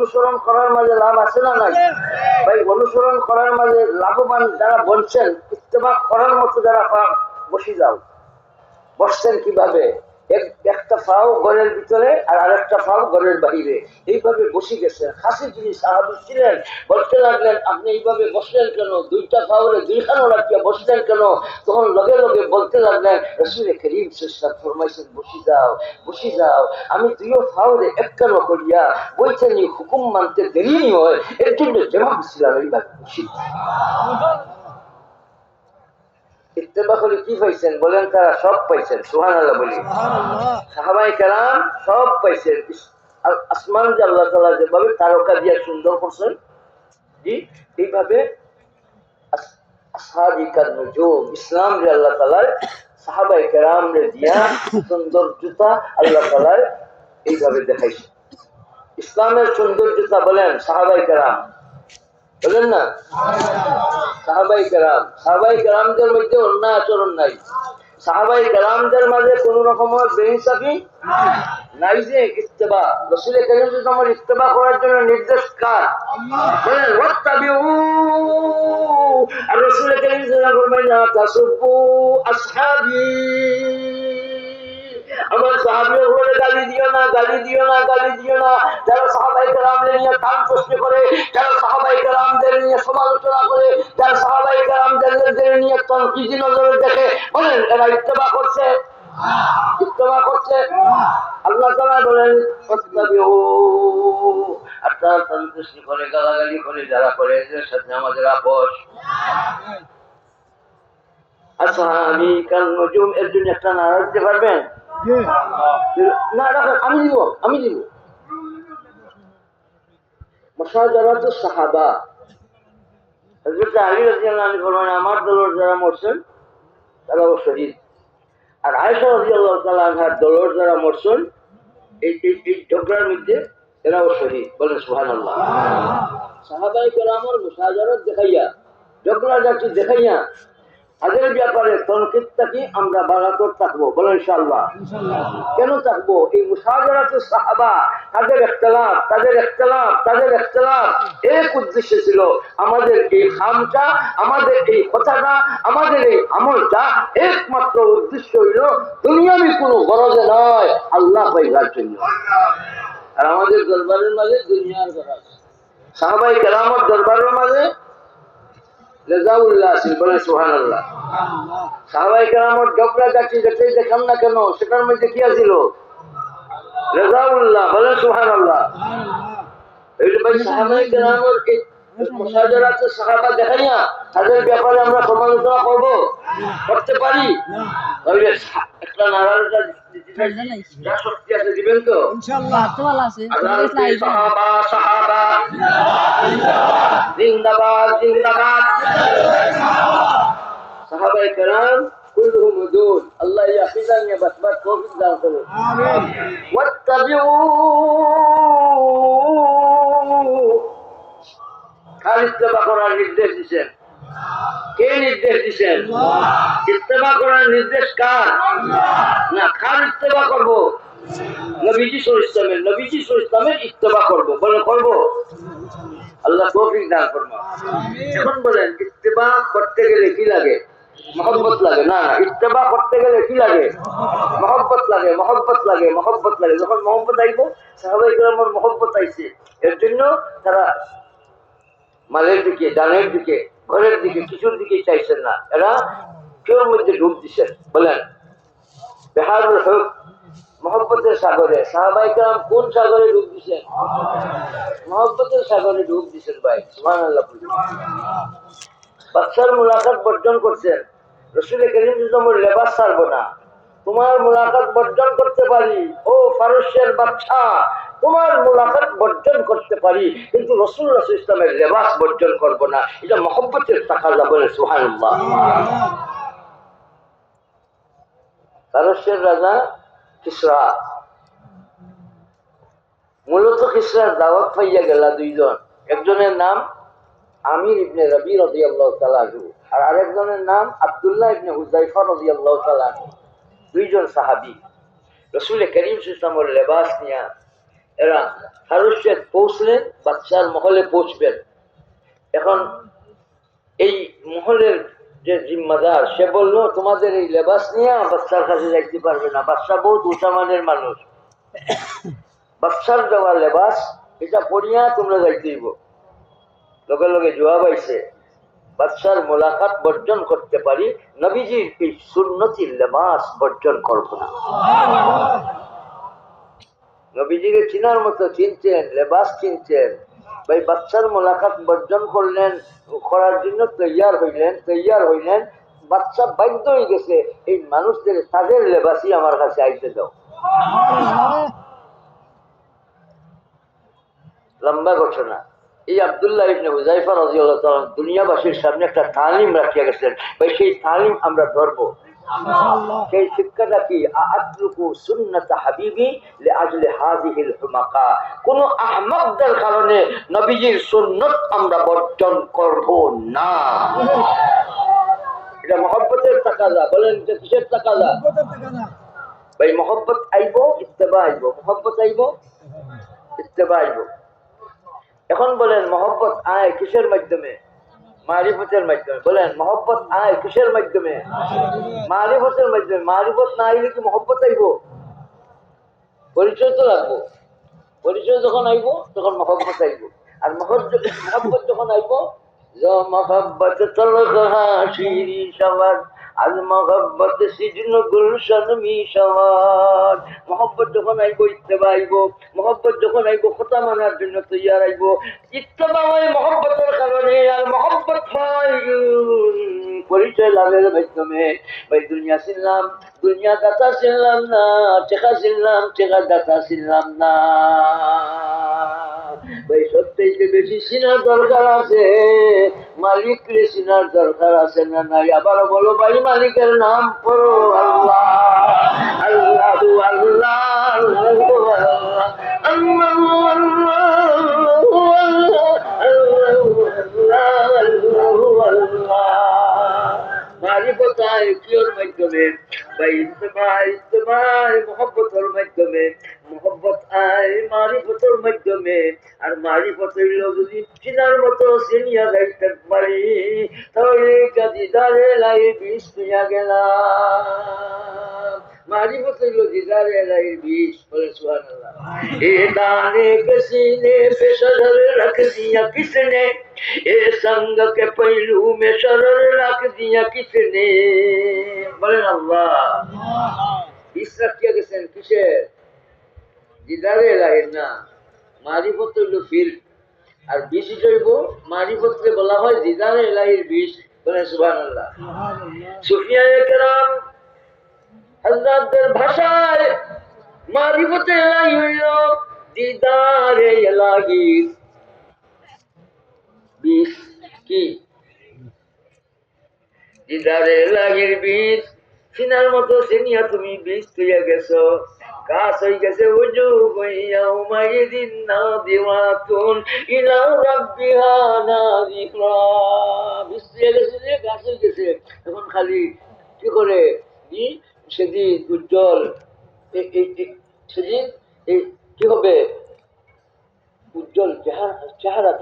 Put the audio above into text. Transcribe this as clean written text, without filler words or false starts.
অনুসরণ করার মাঝে লাভ আছে না নাই? ভাই অনুসরণ করার মাঝে লাভবান যারা বলছেন, ইত্তেবা করার মতো যারা বসে যাও। বসছেন কিভাবে? একটা পাও ঘরের ভিতরে আর আরেকটা পাও ঘরের বাহিরে, এইভাবে বসে গেছেন। খাসি যিনি সাহাবী ছিলেন বলতে লাগলেন, আপনি এইভাবে বসলেন কেন? দুইটা পাওরে দুইখানো রাখিয়া বসলেন কেন? তখন লগে লগে বলতে লাগলেন, রাসূল করিম সাল্লাল্লাহু আলাইহি ওয়াসাল্লাম ফরমাইছেন, বসে যাও, বসে যাও। আমি দুইও পাওরে একখানো করিয়া বইতে নিয়ে হুকুম মানতে দেরি হয়, এর জন্য জবাব দিছিলাম এইভাবে বসি। ইত্তেবা করে কি পাইছেন বলেন? তারা সব পাইছেন। সুবহানাল্লাহ বলি। সাহাবায়ে কেরাম সব পাইছেন। আসমান যে আল্লাহ তাআলা যেভাবে তারকা দিয়ে সুন্দর করছেন, জি এইভাবে আসহাবিকান নুজুম, ইসলাম যে আল্লাহ তাআলা সাহাবায়ে কেরামরে দিয়া সৌন্দর্যতা আল্লাহ তাআলা এইভাবে দেখাইছেন। ইসলামের সৌন্দর্যতা বলেন সাহাবায়ে কেরাম, বলেন না? সাহাবায়ে কেরামদের মধ্যে অন্যায় আচরণ নাই। সাহাবায়ে কেরামদের মাঝে কোন রকমের বেইনসাফি নাই। যে ইত্তেবা, রাসূল কারীম সাল্লাল্লাহু আলাইহি ওয়াসাল্লামের ইত্তেবা করার জন্য নির্দেশ কার? বলেন ওয়াত্তাবিউ। আর রাসূল কারীম সাল্লাল্লাহু আলাইহি ওয়াসাল্লাম বলেন, লা তাসুব্বু আসহাবি, আমার সাহাবীদের উপরে গালি দিও না, গালি দিও না, গালি দিও না। যারা সাহাবায়ে কেরামদের নিয়ে কান প্রশ্ন করে, যারা সাহাবায়ে কেরামদের নিয়ে সমালোচনা করে, যারা সাহাবায়ে কেরামদের নিয়ে তানকীদি নজরে দেখে, বলেন এরা ইত্তেবা করছে? ইত্তেবা করছে? আল্লাহ তাআলা বলেন ফাত্তাবিউ। আর তারা তানকীদি করে, গালাগালি করে যারা করে, এদের সাথে আমাদের আপোষ। আসহাবি কান নুজুম, এর জন্য একটা নারা দিতে পারবেন? না রাখেন, আমি দিব। মুশাজারাতুস সাহাবা, হযরত আলী রাদিয়াল্লাহু আনহু ফরমান, আমার দলের যারা মরছেন তারাও শহীদ। আর আয়েশা রাদিয়াল্লাহু তাআলা আনহার দলের যারা মরছেন এই ঝগড়ার মধ্যে এরাও শহীদ। বলেন সুবহানাল্লাহ। সাহাবায়ে কেরামের মুশাজারাত দেখাইয়া, ঝগড়া জাতি দেখাইয়া তাদের ব্যাপারে তনকিদটাকে আমরা বাড়াতে থাকবো। বলেন ইনশাআল্লাহ। কেন থাকবো? এই মুশাজারাতুস সাহাবা, তাদের ইখতিলাফ এক উদ্দেশ্য ছিল, আমাদের এই খামটা, আমাদের এই কথাটা, আমাদের এই আমলটা একমাত্র উদ্দেশ্য হইল দুনিয়াবি কোনো গরজে নয়, আল্লাহ পাইবার জন্য। আর আমাদের দরবারের মাঝে দুনিয়ার গরজ। সাহাবায়ে কেরামের দরবারের মাঝে রেজাউল্লাহ ছিল। বলেন সুবহানাল্লাহ। সাহাবায়ে কেরামের ঝগড়া জাতি যেটাই দেখান না কেন, সেটার মধ্যে কি আছিল? রেজাউল্লাহ। বলেন সুবহানাল্লাহ। এই যে ভাই সাহাবায়ে কেরামের এই মুশাজারাতুস সাহাবা দেখাইয়া তাদের ব্যাপারে আমরা সমালোচনা করতে পারি? তাহলে একটা নারাটা যা শক্তি আছে দিবেন তো ইনশাআল্লাহ। সাহাবা সাহাবা জিন্দাবাদ জিন্দাবাদ। সাহাবায়ে কেরাম কুল্লুহুম উদুল, আল্লাহ ইয়াহিদান বাসবার তৌফিক দান করুন। আমিন। ওয়াত্তাবিউ, কার ইত্তেবা করার নির্দেশ দিয়েছেন? কে নির্দেশ দিয়েছেন? ইত্তেবা করার নির্দেশ কার? না, কার ইত্তেবা করব? নবীজি সাল্লাল্লাহু আলাইহি ওয়াসাল্লামের ইত্তেবা করব। বলে করব। আল্লাহ তৌফিক দান করুন। এখন বলেন ইত্তেবা করতে গেলে কি লাগে? মহব্বত লাগে। না, ইত্তেবা করতে গেলে কি লাগে? মহব্বত লাগে, মহব্বত লাগে, মহব্বত লাগে। যখন মহব্বত আইব, সাহাবায়ে কেরামের মহব্বত আইছে, এর জন্য তারা মালের দিকে, ডানের দিকে, ঘরের দিকে, কিছুর দিকে চাইছেন না। এরা কেউর মধ্যে ডুব দিচ্ছেন। বলেন বেহারুল হক, মহব্বতের সাগরে। সাহাবায়ে কেরাম কোন সাগরে ডুব দিচ্ছেন? মহব্বতের সাগরে ডুব দিচ্ছেন। ভাই সুবহানাল্লাহ। বাদশার মুলাকাত বর্জন করছেন। রাসূল কারীম সাল্লাল্লাহু আলাইহি ওয়াসাল্লাম লেবাস ছাড়বো না, তোমার মুলাকাত বর্জন করতে পারি। ও ফারসের বাদশা, তোমার মুলাকাত বর্জন করতে পারি, কিন্তু রাসূলুল্লাহ সাল্লাল্লাহু আলাইহি ওয়াসাল্লামের লেবাস বর্জন করব না। এটা মহব্বতের তাকাজা। বলে সুবহানাল্লাহ। ফারসের রাজা কিসরা, মূলত কিসরার দাওয়াত পাইয়া গেলা দুইজন। একজনের নাম আমির ইবনে রবি রাদিয়াল্লাহু তাআলা আনহু, আর আরেকজনের নাম আব্দুল্লাহ ইবনে হুযায়ফা রাদিয়াল্লাহু তাআলা আনহু। দুইজন সাহাবী রাসূল কারীম সাল্লাল্লাহু আলাইহি ওয়াসাল্লামের লেবাস নিয়া এরা ফারুসে পৌঁছলেন, বাচ্চার মহলে পৌঁছবেন। এখন এই মহলের যে জিম্মাদার সে বললো, তোমাদের এই লেবাস নিয়ে বাচ্চার কাছে যাইতে পারবে না, বাচ্চা বহুত উঁচামানের মানুষ, বাচ্চার দেওয়া লেবাস এটা পড়িয়া তোমরা যাইতে দিব। লগে লগে জবাব আইছে, বাচ্চার মোলাকাত বর্জন করতে পারি, নবীজির এই সুন্নতি লেবাস বর্জন করবো না। নবীজিকে চিনার মতো চিনছেন, লেবাস চিনছেন, ভাই বাচ্চার মোলাকাত বর্জন করলেন, করার জন্য তৈয়ার হইলেন, বাচ্চা বাধ্য হয়ে গেছে এই মানুষদের তাদের লেবাসই আমার কাছে আইতে দাও। লম্বা ঘটনা। এই আব্দুল্লাহ ইবনে হুযায়ফা রাদিয়াল্লাহু তাআলা দুনিয়াবাসীর সামনে একটা তালিম রাখিয়া গেছেন, ভাই সেই তালিম আমরা ধরবো। সেই শিক্ষাটা কি? আতরুকু সুন্নাত হাবিবি লিআজলি হাযিহিল হুমাকা, কোন আহমকদের কারণে নবীজির সুন্নাত আমরা বর্জন করব না। এটা মহব্বতের তাকাজা। বলেন যে কিসের তাকাজা? ভাই মহব্বত আইব, ইত্তেবা আইব, মহব্বত আইব, ইত্তেবা আইব। এখন বলেন মহব্বত আয় কিসের মাধ্যমে? মারিফতের মাধ্যমে। বলেন মহব্বত আয় কিসের মাধ্যমে? মারিফতের মাধ্যমে। মারিফত না আইলে কি মহব্বত আইব? পরিচয় তো লাগবো। পরিচয় যখন আইব তখন মহব্বত আইব। আর মহব্বত যখন আইব, মোহাম্মত শিরি সবার আজ মোহাম্মত সিজন গুলশন মিশাওয়ার। মোহাম্মত যখন আইব ইত্তেবা আইব, মোহাম্মত যখন আইব কথা মানার জন্য তৈয়ার আইব। ইত্তেবা হয় মোহাম্মতের কারণে, আর মোহাম্মত হয় পরিচয় লাভের মাধ্যমে। ভাই দুনিয়া চিনলাম, দুনিয়া দাতা চিনলাম না, টেকা চিনলাম, টেকা দাতা চিনলাম না। ভাই সত্যি বেশি চিনার দরকার আছে, মালিক রে চিনার দরকার আছে না নাই? আবার বলো ভাই মালিকের নাম পড়ো, আল্লাহ আল্লাহু আল্লাহ আল্লাহু আল্লাহ আল্লাহু আল্লাহু আল্লাহু আল্লাহ। মারিফত আয় কিওর মাধ্যমে? ভাই ইত্তেবা মহব্বতের মাধ্যমে। মহব্বত আয় মারিফতের মাধ্যমে। আর মারিফত হইল যদি চিনার মতো চিনিয়া যাইতে পারি, তাহলে দিদারে লাই বিষ নিয়া গেলাম। मारिफत लो दीदार इलाही बीच बोले सुभान अल्लाह। ए दाने के सीने पे शरर रख दिया किसने, ए संग के पहलू में शरर रख दिया किसने, बोले अल्लाह। बीच रखिया किसने? किसे? दीदार इलाही ना। मारिफत लो फिर আর বিষ জৈব মারিফতকে বলা হয় দিদারে ইলাহির বিষ। বলে সুবহানাল্লাহ। সুফিয়ায়ে কেরাম হযরতদের ভাষায় মারিফতে ইলাহি হইল দিদারে ইলাহির বিষ। কি? দিদারে ইলাহির বিষ। চিনার মতো চিনিয়া তুমি বিষ তুইয়া গেছো, কাজ হয়ে গেছে উজু হইয়া উমাইদিন নাদিওয়াতুন ইলা রাব্বিহা নাযিরা। বিস্তিয়ে গেছে যে গাছ হয়ে গেছে, এখন খালি কি করে সেদিন উজ্জ্বল সেদিন কি হবে? উজ্জ্বল চেহারা